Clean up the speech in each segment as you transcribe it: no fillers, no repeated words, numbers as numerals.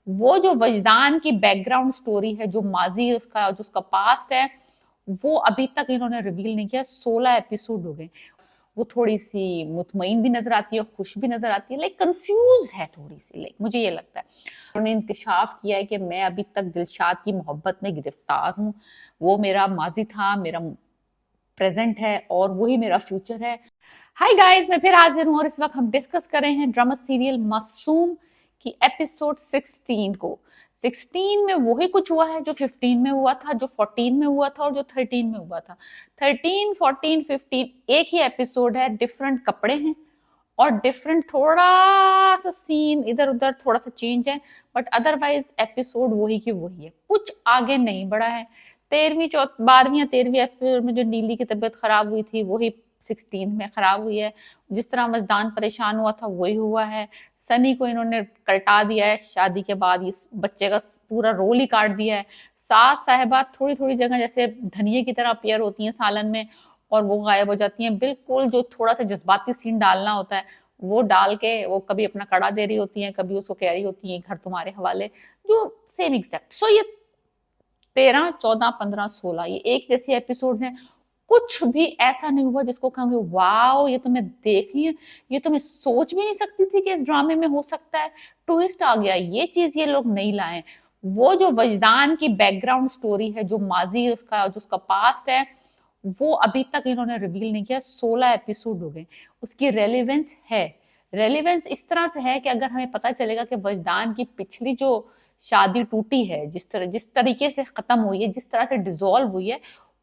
वो जो वजदान की बैकग्राउंड स्टोरी है, जो माजी है उसका, जो उसका पास्ट है, वो अभी तक इन्होंने रिवील नहीं किया। 16 एपिसोड हो गए। वो थोड़ी सी मुतमईन भी नजर आती है, खुश भी नजर आती है, लाइक कंफ्यूज है थोड़ी सी, लाइक मुझे ये लगता है। उन्होंने इंकशाफ किया है कि मैं अभी तक दिलशाद की मोहब्बत में गिरफ्तार हूँ। वो मेरा माजी था, मेरा प्रेजेंट है और वही मेरा फ्यूचर है। हाय गाइस, मैं फिर हाजिर हूँ और इस वक्त हम डिस्कस कर रहे हैं ड्रामा सीरियल मासूम की एपिसोड 16 को। 16 में वही कुछ हुआ है जो 15 में हुआ था, जो 14 में हुआ था और जो 13 में हुआ था। 13, 14, 15 एक ही एपिसोड है, डिफरेंट कपड़े हैं और डिफरेंट थोड़ा सा सीन इधर उधर थोड़ा सा चेंज है, बट अदरवाइज एपिसोड वही की वही है, कुछ आगे नहीं बढ़ा है। 12वीं या 13वीं एपिसोड में जो नीली की तबीयत खराब हुई थी वही 16 में खराब हुई है। जिस तरह मजदान परेशान हुआ था वही हुआ है। सनी को इन्होंने कल्टा दिया है, शादी के बाद इस बच्चे का पूरा रोल ही काट दिया है। सास साहिबा थोड़ी थोड़ी जगह जैसे धनिये की तरह अपियर होती हैं सालन में और वो गायब हो जाती हैं। बिल्कुल जो थोड़ा सा जज्बाती सीन डालना होता है वो डाल के वो कभी अपना कड़ा दे रही होती हैं, कभी उसको कह रही होती हैं घर तुम्हारे हवाले, जो सेम एग्जैक्ट। सो ये 13, 14, 15, 16 ये एक जैसी एपिसोड हैं। कुछ भी ऐसा नहीं हुआ जिसको कहोगे वाओ ये तो मैं देख रही हूँ, ये तो मैं सोच भी नहीं सकती थी कि इस ड्रामे में हो सकता है, ट्विस्ट आ गया, ये चीज ये लोग नहीं लाए। वो जो वजदान की बैकग्राउंड स्टोरी है, जो माजी है उसका, जो उसका पास्ट है, वो अभी तक इन्होंने रिवील नहीं किया। 16 एपिसोड हो गए। उसकी रेलिवेंस है। रेलिवेंस इस तरह से है कि अगर हमें पता चलेगा कि वजदान की पिछली जो शादी टूटी है, जिस तरीके से खत्म हुई है, जिस तरह से डिसॉल्व हुई है,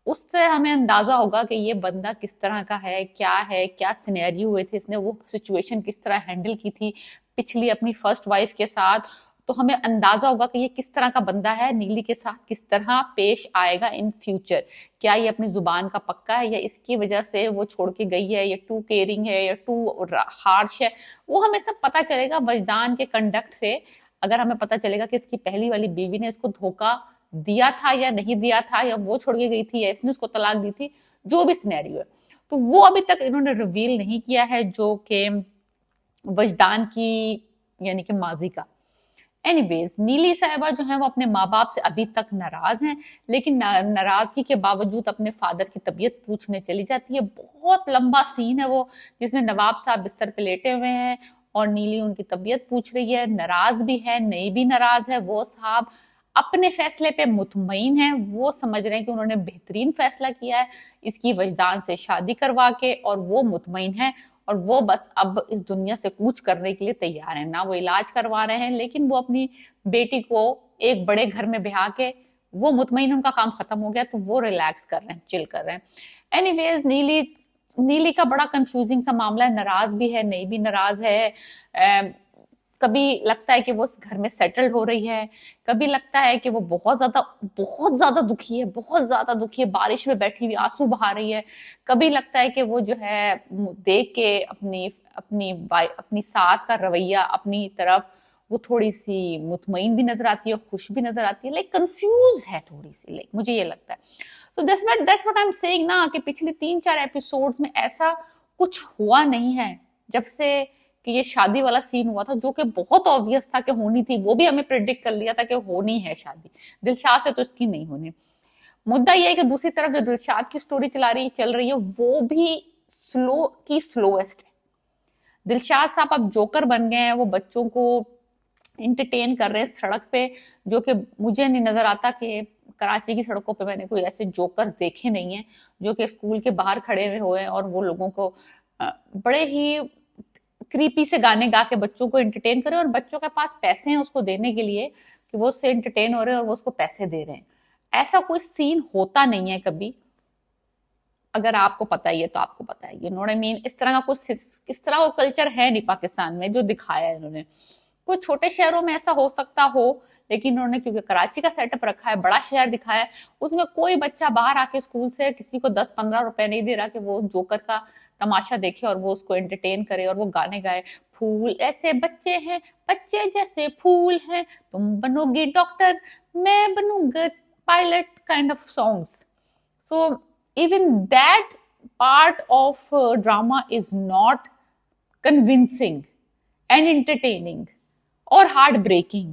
उससे हमें अंदाजा होगा कि ये बंदा किस तरह का है, क्या सिनेरियो हुए थे, इसने वो सिचुएशन किस तरह हैंडल की थी पिछली अपनी फर्स्ट वाइफ के साथ। तो हमें अंदाजा होगा कि ये किस तरह का बंदा है, नीली के साथ किस तरह पेश आएगा इन फ्यूचर। क्या ये अपनी जुबान का पक्का है या इसकी वजह से वो छोड़ के गई है, या टू केयरिंग है या टू हार्श है, वो हमें सब पता चलेगा वजदान के कंडक्ट से। अगर हमें पता चलेगा कि इसकी पहली वाली बीवी ने इसको धोखा दिया था या नहीं दिया था, या वो छोड़ के गई थी या इसने उसको तलाक दी थी, जो भी सिनेरियो है, तो वो अभी तक इन्होंने रिवील नहीं किया है, जो कि वजदान की यानी कि माजी का। एनीवेज नीली साहिबा जो है वो अपने माँ बाप से अभी तक नाराज हैं, लेकिन नाराजगी के बावजूद अपने फादर की तबीयत पूछने चली जाती है। बहुत लंबा सीन है वो, जिसमें नवाब साहब बिस्तर पे लेटे हुए हैं और नीली उनकी तबीयत पूछ रही है, नाराज भी है, नहीं भी नाराज है। वो साहब अपने फैसले पे मुतमईन है, वो समझ रहे हैं कि उन्होंने बेहतरीन फैसला किया है इसकी वजदान से शादी करवा के, और वो मुतमईन है और वो बस अब इस दुनिया से कूच करने के लिए तैयार है। ना वो इलाज करवा रहे हैं, लेकिन वो अपनी बेटी को एक बड़े घर में ब्याह के वो मुतमईन, उनका काम खत्म हो गया तो वो रिलैक्स कर रहे हैं, चिल कर रहे हैं। एनीवेज नीली का बड़ा कंफ्यूजिंग सा मामला है, नाराज भी है, नहीं भी नाराज है। कभी लगता है कि वो उस घर में सेटल्ड हो रही है, कभी लगता है कि वो बहुत ज्यादा दुखी है, बहुत ज्यादा दुखी है, बारिश में बैठी हुई आंसू बहा रही है। कभी लगता है कि वो जो है देख के अपनी अपनी अपनी सास का रवैया अपनी तरफ वो थोड़ी सी मुतमईन भी नजर आती है, खुश भी नजर आती है, लाइक कंफ्यूज है थोड़ी सी, लाइक मुझे ये लगता है। तो that's what I am saying ना, कि पिछली 3-4 एपिसोड्स में ऐसा कुछ हुआ नहीं है जब से कि ये शादी वाला सीन हुआ था, जो कि बहुत ऑब्वियस था कि होनी थी, वो भी हमें प्रिडिक्ट कर लिया था कि होनी है शादी। दिलशाद से तो इसकी नहीं होनी। मुद्दा ये है कि दूसरी तरफ जो दिलशाद की स्टोरी चल रही है वो भी स्लो की स्लोएस्ट है। दिलशाद साहब अब जोकर बन गए हैं, वो बच्चों को इंटरटेन कर रहे हैं सड़क पे, जो कि मुझे नहीं नजर आता कि कराची की सड़कों पे मैंने कोई ऐसे जोकर्स देखे नहीं है जो कि स्कूल के बाहर खड़े हुए हुए और वो लोगों को बड़े ही क्रीपी से गाने गा के बच्चों को एंटरटेन करे, और बच्चों के पास पैसे हैं उसको देने के लिए कि वो उससे एंटरटेन हो रहे हैं और वो उसको पैसे दे रहे हैं। ऐसा कोई सीन होता नहीं है कभी। अगर आपको पता ही है तो आपको पता है, you know what I mean. इस तरह का कुछ, इस तरह का कल्चर है नहीं पाकिस्तान में जो दिखाया है इन्होंने। कुछ छोटे शहरों में ऐसा हो सकता हो, लेकिन उन्होंने क्योंकि कराची का सेटअप रखा है, बड़ा शहर दिखाया है, उसमें कोई बच्चा बाहर आके स्कूल से किसी को 10-15 रुपए नहीं दे रहा कि वो जोकर का तमाशा देखे और वो उसको एंटरटेन करे और वो गाने गाए। फूल ऐसे बच्चे हैं, बच्चे जैसे फूल हैं, तुम बनोगी डॉक्टर, मैं बनूंगा pilot, kind of songs. So even that part of drama is not convincing and entertaining or heartbreaking.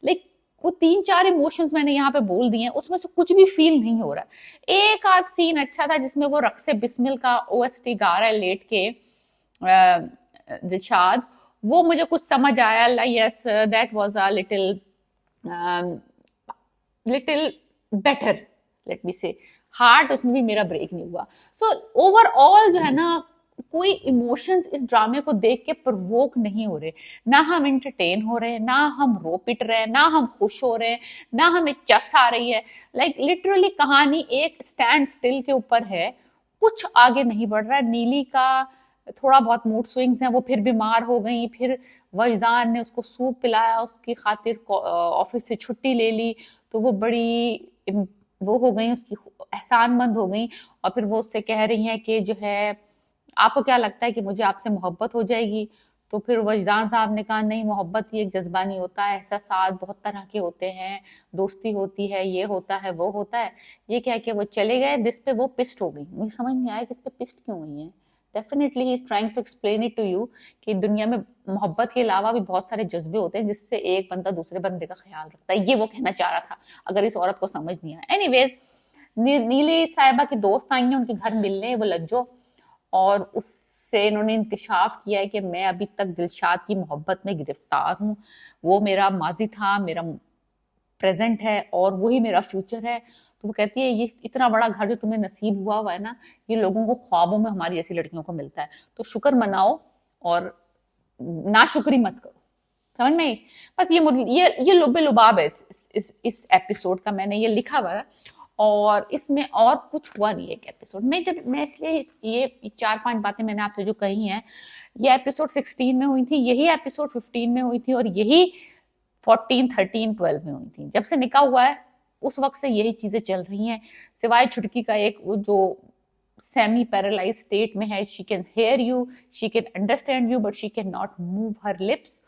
Like वो 3-4 इमोशंस मैंने यहाँ पे बोल दिए हैं, उसमें से कुछ भी फील नहीं हो रहा। एक आध सीन अच्छा था जिसमें वो रक्से बिस्मिल का ओएसटी गा रहा है लेट के, दिलशाद, वो मुझे कुछ समझ आया, yes that was a little little better, let me से। हार्ट उसमें भी मेरा ब्रेक नहीं हुआ। सो ओवरऑल जो है ना, कोई इमोशंस इस ड्रामे को देख के प्रवोक नहीं हो रहे, ना हम इंटरटेन हो रहे हैं, ना हम रो पिट रहे हैं, ना हम खुश हो रहे हैं, ना हमें चस आ रही है। लाइक लिटरली कहानी एक स्टैंड स्टिल के ऊपर है, कुछ आगे नहीं बढ़ रहा है। नीली का थोड़ा बहुत मूड स्विंग्स हैं, वो फिर बीमार हो गई, फिर वजदान ने उसको सूप पिलाया, उसकी खातिर ऑफिस से छुट्टी ले ली, तो वो बड़ी वो हो गई, उसकी एहसानमंद हो गई। और फिर वो उससे कह रही हैं कि जो है, आपको क्या लगता है कि मुझे आपसे मोहब्बत हो जाएगी? तो फिर वजदान साहब ने कहा, नहीं, मोहब्बत ही एक जज्बा नहीं होता है, एहसास बहुत तरह के होते हैं, दोस्ती होती है, ये होता है, वो होता है। ये क्या कि वो चले गए, जिस पे वो पिस्ट हो गई। मुझे समझ नहीं आया कि इस पे पिस्ट क्यों हुई है। Definitely he is trying to explain it to you कि दुनिया में मोहब्बत के अलावा भी बहुत सारे जज्बे होते हैं जिससे एक बंदा दूसरे बंदे का ख्याल रखता है। ये वो कहना चाह रहा था, अगर इस औरत को समझ नहीं आया। एनीवेज, नीली साहिबा की दोस्त आई हैं उनके घर मिलने, वो लज्जो, और उससे इन्होंने इंकशाफ किया है कि मैं अभी तक दिलशाद की मोहब्बत में गिरफ्तार हूँ। वो मेरा माजी था, मेरा प्रेजेंट है, और वही मेरा फ्यूचर है। तो वो कहती है, ये इतना बड़ा घर जो तुम्हें नसीब हुआ है ना, ये लोगों को ख्वाबों में हमारी जैसी लड़कियों को मिलता है, तो शुक्र मनाओ और नाशुक्री मत करो। समझ में? बस ये लुबे लुबाब है इस एपिसोड का, मैंने ये लिखा हुआ है, और इसमें और कुछ हुआ नहीं है एक एपिसोड में। जब मैं इसलिए ये 4-5 बातें मैंने आपसे जो कही हैं, ये एपिसोड 16 में हुई थी, यही एपिसोड 15 में हुई थी, और यही 14, 13, 12 में हुई थी। जब से निकाह हुआ है उस वक्त से यही चीजें चल रही हैं, सिवाय छुटकी का एक वो जो सेमी पैरालाइज स्टेट में है। She can hear you, she can understand you, but she can not move her lips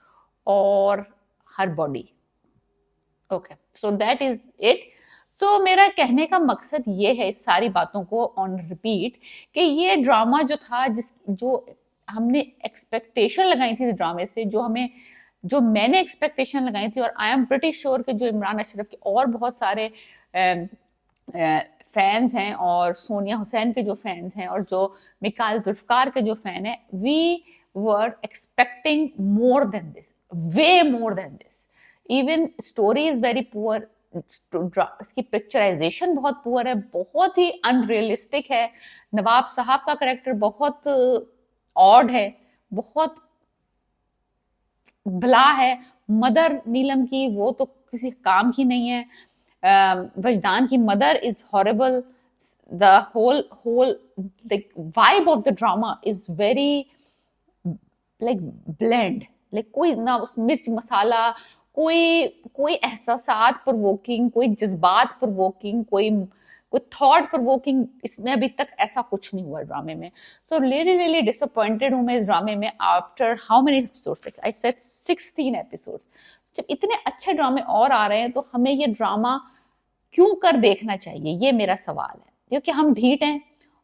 और her body. Okay, so that is it. So मेरा कहने का मकसद ये है इस सारी बातों को ऑन रिपीट, कि ये ड्रामा जो था, जो हमने एक्सपेक्टेशन लगाई थी इस ड्रामे से, जो मैंने एक्सपेक्टेशन लगाई थी, और आई एम प्रिटी श्योर कि जो इमरान अशरफ के और बहुत सारे फैंस हैं, और सोनिया हुसैन के जो फैंस हैं, और जो मिकाल जुल्फकार के जो फैन हैं, we were expecting more than this, way more than this. Even story is very poor, इसकी पिक्चराइजेशन बहुत पुअर है, बहुत ही अनरियलिस्टिक है। नवाब साहब का करेक्टर बहुत ऑड है, बहुत भला है। मदर नीलम की वो तो किसी काम की नहीं है। वजदान की mother is horrible. The whole vibe of the drama is very like bland, like कोई ना उस मिर्च मसाला, कोई एहसासात प्रोवोकिंग, कोई जज्बात प्रोवोकिंग, कोई थॉट प्रोवोकिंग, इसमें अभी तक ऐसा कुछ नहीं हुआ ड्रामे में। सो रियली डिसअपॉइंटेड हूं मैं इस ड्रामे में। After how many episodes? I said 16 episodes. जब इतने अच्छे ड्रामे और आ रहे हैं, तो हमें ये ड्रामा क्यों कर देखना चाहिए, ये मेरा सवाल है। क्योंकि हम ढीठ हैं,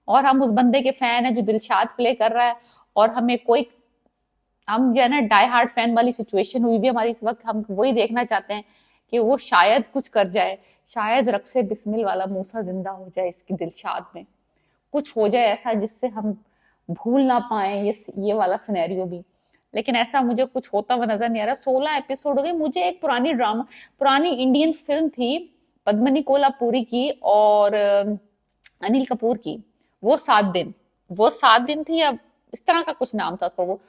और हम उस बंदे के फैन हैं जो दिलशाद प्ले कर रहा है, और हम जो है ना डाई हार्ड फैन वाली सिचुएशन हुई भी हमारी इस वक्त। हम वही देखना चाहते हैं कि वो शायद कुछ कर जाए, शायद रक्से बिस्मिल वाला मूसा जिंदा हो जाए इसकी दिलशाद में, कुछ हो जाए ऐसा जिससे हम भूल ना पाए ये वाला सिनेरियो भी। लेकिन ऐसा मुझे कुछ होता हुआ नजर नहीं आ रहा। 16 एपिसोड हो गए। मुझे एक पुरानी इंडियन फिल्म थी पद्मिनी कोल्हापुरी की और अनिल कपूर की, वो 7 दिन थी, अब इस तरह का कुछ नाम था उसका। वो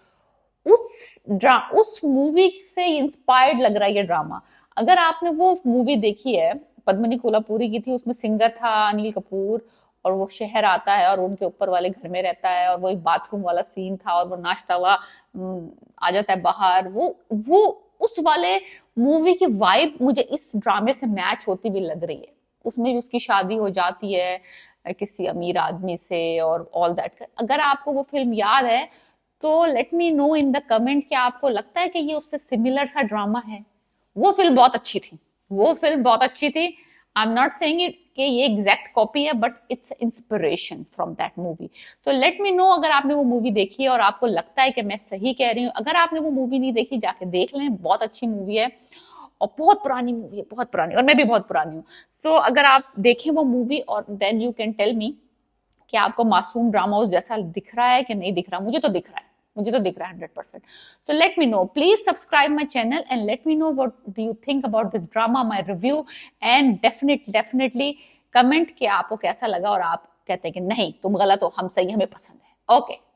उस मूवी से इंस्पायर्ड लग रहा है ये ड्रामा। अगर आपने वो मूवी देखी है, पद्मिनी कोल्हापुरी की थी, उसमें सिंगर था अनिल कपूर, और वो शहर आता है और उनके ऊपर वाले घर में रहता है, और वो एक बाथरूम वाला सीन था, और वो नाश्ता हुआ आ जाता है बाहर। वो उस वाले मूवी की वाइब मुझे इस ड्रामे से मैच होती भी लग रही है। उसमें भी उसकी शादी हो जाती है किसी अमीर आदमी से, और ऑल दैट। अगर आपको वो फिल्म याद है तो let me know in the comment, क्या आपको लगता है कि ये उससे सिमिलर सा ड्रामा है? वो फिल्म बहुत अच्छी थी। I am not saying it कि ये एग्जैक्ट कॉपी है, but it's inspiration from that movie. So let me know अगर आपने वो मूवी देखी है और आपको लगता है कि मैं सही कह रही हूँ। अगर आपने वो मूवी नहीं देखी, जाके देख लें, बहुत अच्छी मूवी है। और बहुत पुरानी मूवी है, बहुत पुरानी, और मैं भी बहुत पुरानी हूँ। सो अगर आप देखें वो मूवी और then you can tell me कि आपको मासूम ड्रामा हाउस जैसा दिख रहा है कि नहीं दिख रहा। मुझे तो दिख रहा है, मुझे तो दिख रहा है 100%। So let me know, please subscribe my channel and let me know what do you think about this drama, my review, and definitely comment कि आपको कैसा लगा और आप कहते हैं कि नहीं तुम गलत हो, हम सही, हमें पसंद है। ओके।